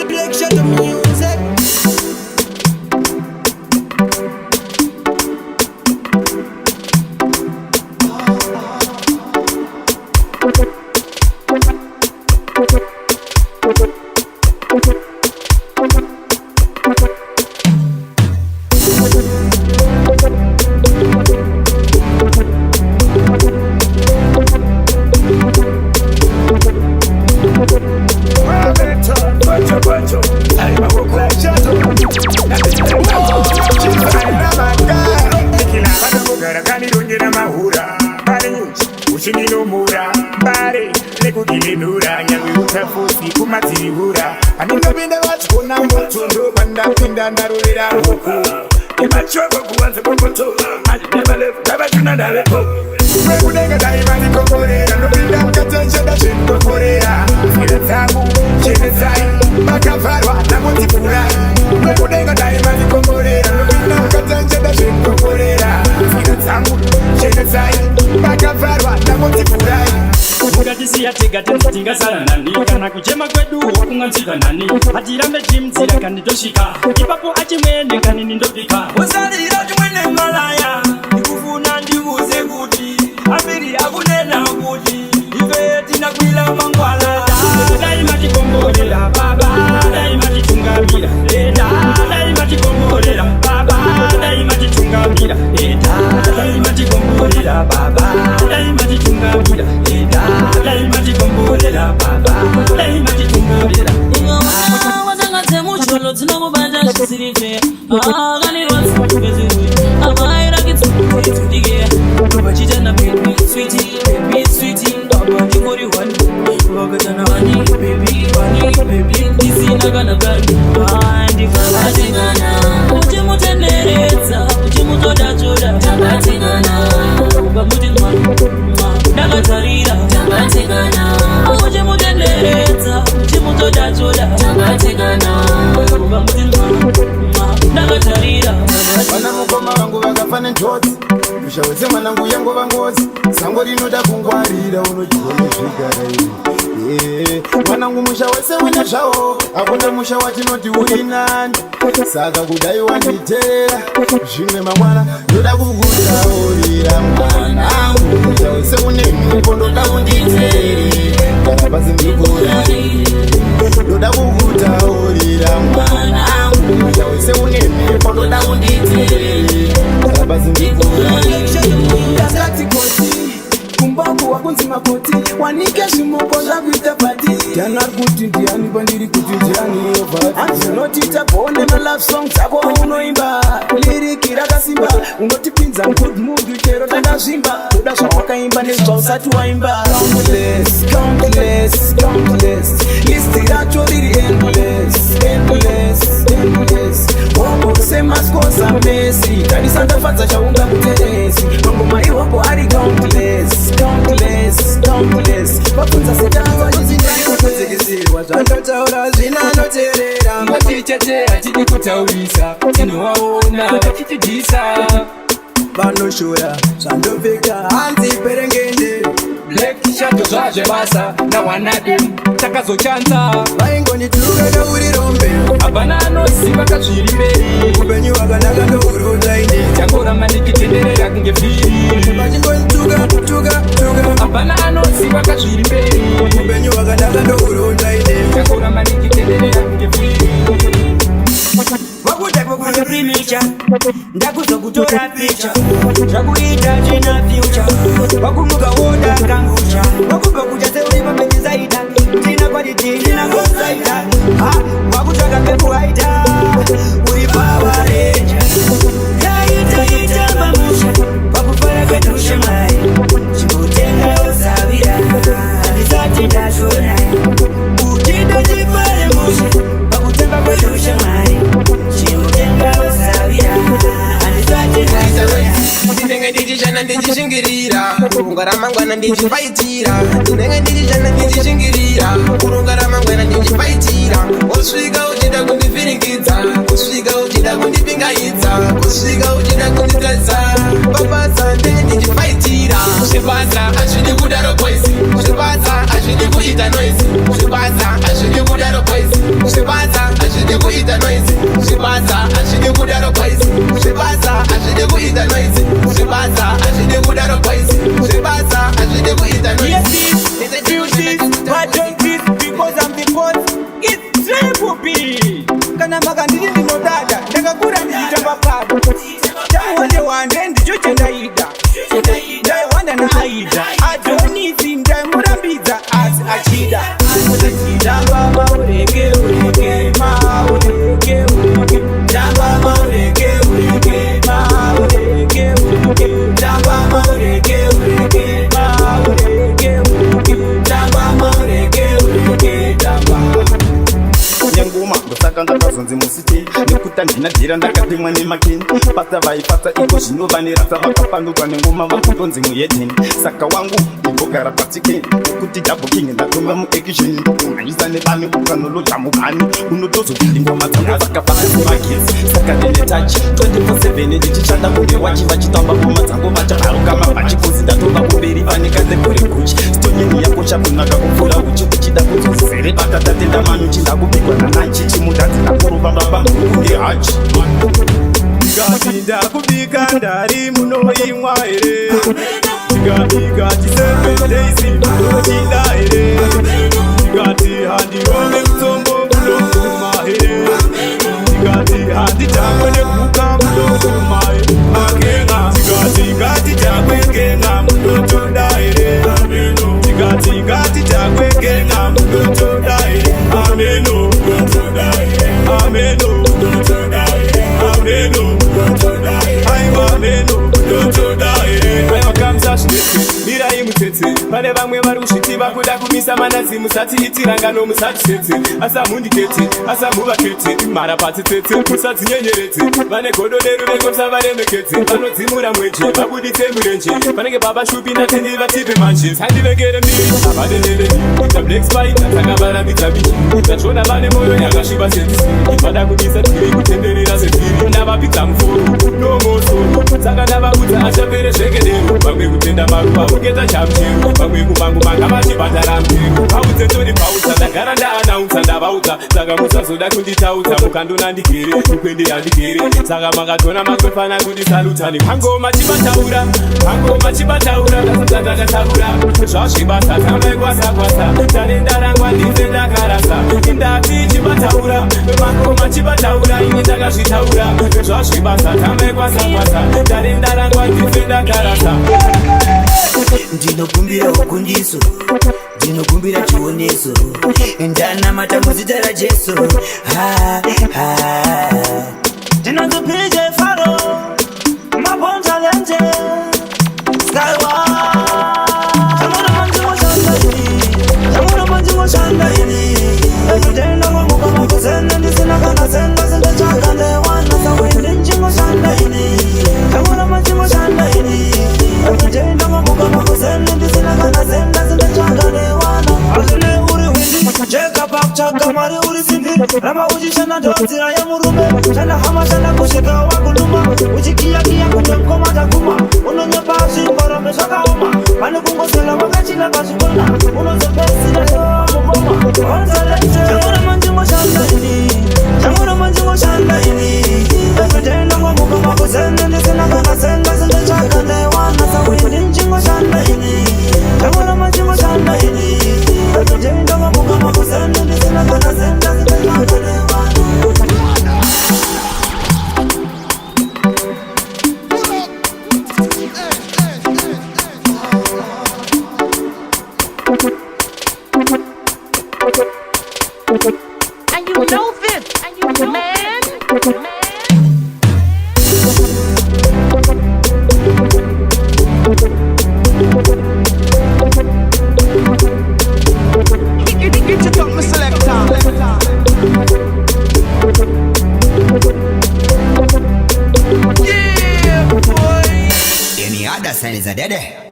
Direction to music. Uchinilumura mbare nekudilinura nyangwe utafusi kumatirihura aningapinda vachikona motondo pandapinda ndarovera huku nemachoko kuwanza kokotora ndavachuna ndavepo wekudenga daivanikokorera ndopinda mukatacheda zvenikokorera fira dzangu chenezai makavharwa namotifurai wekudenga daivanikokorera ndopinda mukatacheda zvenikokorera fira dzangu chenezai makavharwa namotifurai ukatisiya tega tingasara nani kana kuchema kwedu wakunganzika nani hatirambe chimdzira kanitosvika ipapo achimwene kanini ndopika usarira chimwene malaya ndikufuna ndimuze kuti ambiri akunena kuti ife tinakwila mangwala dai matikomborera baba dai matitungamira dai matikomborera baba dai matitungamira dai matikomborera baba dai matitungamira dai matikomborera baba dai matitungamira wasangate mucholo tinokubata zvisirife akanirwatsa vezirwe amayirakitsukuitudike vachitana baby sweetie aba ndikori wani vakatana wani baby ndisina kana kani ndikavatingana uchimutenderedza uchimutodachoda takatingana ukamuti ndakatarira takatingana uchimutenderedza uchimutodachoda takatingana ukamuti ndakatarira vana mukoma vangu vakafana njodzi mushawese mwanangu yangova ngozi sango rinoda kungwarira unojiwa nezvigara mwanangu musha wese une zvawo hakuna musha watinoti uri nani saka kudai wanditeera zvimwe mamwana ndoda kukutaurira mwanangu musha wese une mhepo ndoda kunditeere kana pasi ndikurai ndoda kukutaurira mwanangu musha wese une mhepo ndoda kunditeere kana pasi ndikurai kumbaku wakunzi makoti wanike zvimoko zvakuita pati tiana kuti ndiani pandiri kuti ndiani anzinotita bone malove song dzako unoimba liriki rakasimba unotipinza good mood chero takazvimba toda zvawakaimba nezvausati waimba countless listi racho riri endless wako semaskosa mesi tarisandafadza chaunga kuteresi mangoma iwako ari countless vakunza setaaoziaikozekesirwa zvandotaura zvinanoteerera matichete hatidi kutaurisa tinowaona vachitidhisa vanoshora zvandopfeka hanzi perengende black t-shirt zvazvebasa nawanade takazochanza vaingondituka neuri rombe hapana anoziva kazviri mberi upenyu hwakanaka ndouronda ine changoramba ndikitenderera kunge vhiri vachingondituka hapana anoziva kazviri mberi upenyu hwakanaka ndouronda ine changoramba ndikitenderera kunge vhiri wakuda kwekuye primicha ndakuzokutora picha zvakuita china fyucha wakumuka woda kangusha wakupa kucha seuripamenizaita tina kwaditi tina kosaita wakutsvaka pekuhaita uri pavareja taitaita mamusha wakufara kwetushe mai chikutenga usavira andisati ndashona uchida chifare musha wakutemba kwetushe mai chikutenga usavira andisati ndashona ndinenge ndichishana ndichishingirira kurunga ramangwana ndichifaitira ndinenge ndichishana ndichishingirira kurunga ramangwana ndichifaitira usvika uchida kundivhiringidza usvika uchida kundipingaidza usvika uchida kunditadza babasa ndenge ndichifaitira Zvibaza hazvidi kudaro poisi. Zvibaza hazvidi kuita noise. Zvibaza hazvidi kudaro poisi. Zvibaza hazvidi kuita noise. Zvibaza hazvidi kudaro poisi. Zvibaza hazvidi kuita noise. Zvibaza hazvidi kudaro poisi. Zvibaza hazvidi kuita noise. Yes, it's a few things, but don't this because I'm the boss. It's triple B. Kana magandini ndinodada, ndakakura ndichitamba pado. Wande wande ndicho ndaida. Wanda na aida. Adonisi ndamurambidza asi achida. Ndamba maureke ureke maureke ureke. Ndamba maureke ureke maureke ureke. Ndamba maureke ureke maureke ureke. Ndamba maureke ureke ndamba. Nyanguma ndosaka ndakazonzi musiti nekuti ndinadhira ndakatemwa nemakeni pata vaipata iko zvinova nerasa vakapandurwa nengoma vakundonzi muhedheni saka wangu ndingogara patikeni nekuti double king ndatonga muaction ndokumhanyisa nevane ukanolodya mubani unotozobviri ngoma dzangu vakapasi magezi saka ndine tachi 24/7 ndichichanda kunge wachi vachitamba ngoma dzangu vachaharuka mabhachikozi ndatova kumberi vanekadze kuri guchi stonyeni yako chakunaka kupfuura uchi uchida kudzozere patatatenda manu chindakubikwa nananchi chimudadzi nakuruvambamba kunge hachi ndikati ndakubika ndari munoimwa here ndikabika ti7 days munochida here ndikati handione mutombo munoguma here ndikati handitakwe nekuka munoguma makenga ndikati ngatitakwengenga munotoda here ndikati ngatitakwengenga munotoda here ameno ameno ameno aiwa ameno aiwa kamsashinete mirai mutete pane vamwe vari kusvitiva kuda kumisa manazi musatiitira ngano musatisetse asamundikete asamuvakete mhara pasi tete musadzinyenyeredze vane godo neruvengo musavaremekedze vanodzimura mwenje vabuditse murenje vanenge baba shupi natindi vatipe manje sandivengere mbiri avadendereni ita black spider saka varambidza bichi ndachona vane moyo yakasviba sedisi vada kudisa tiri kutenderera sefiri ndavapidza muforo nomosoro saka ndavaudza achapere zvekedero vamwe kutenda maruva ungeta chamuchero vamwe kumangu manga vachibhadhara mutero vaudze tori paudza ndagara ndaanaudza ndavaudza saka musazoda kunditaudza mukandona ndigere ukwende yandigere saka makatona makwefana kundisalutani pangoma chibataura pangoma chibataura ndasadzandakataura zvazvibasa tamaikwasa-kwasa tane ndarangwa ndife ndakarasa indati chibataura pangoma chibataura ini ndakazvitaura zvazvibasa tamaikwasa-kwasa tane ndarangwa ndife ndakarasa ndinokumbira ukundiso ndinokumbira chioneso ndanamata muzita rajesu ndinozopije faro mabontalente skywa tamuramanziwoshandaini ekutendangomukamakusene ndisinakanasenga sindachakandewanda sawindinjingoshandaini tamuramanziwoshandaini ekutendangomukamakusene ndisinakanasenga sindachakandewanda azune uri windi cheka pakuchaka mari uri simbiri ramba uchishana ndodzira yemurume shanda hama shanda kusvika wakuluma uchikiyakiya kuti mkomata kuma unonyepa zvimborombe zvakaoma pane kungosela wakachina pazvikona unozopesira mukoma onzaleteamuramanjingoshandaini amuramanjingoshandaini ekutendangomukamakusene ndisinakanasenga sindachakandewanda sawindinjingoshandaini amuramanjingoshandaini ekutendangomukamakusene ndisinakanasenga sindachakandewanda And you know this, and you know man. Get your top, Mr. Selector. Yeah, boy. Any other sign is a dead.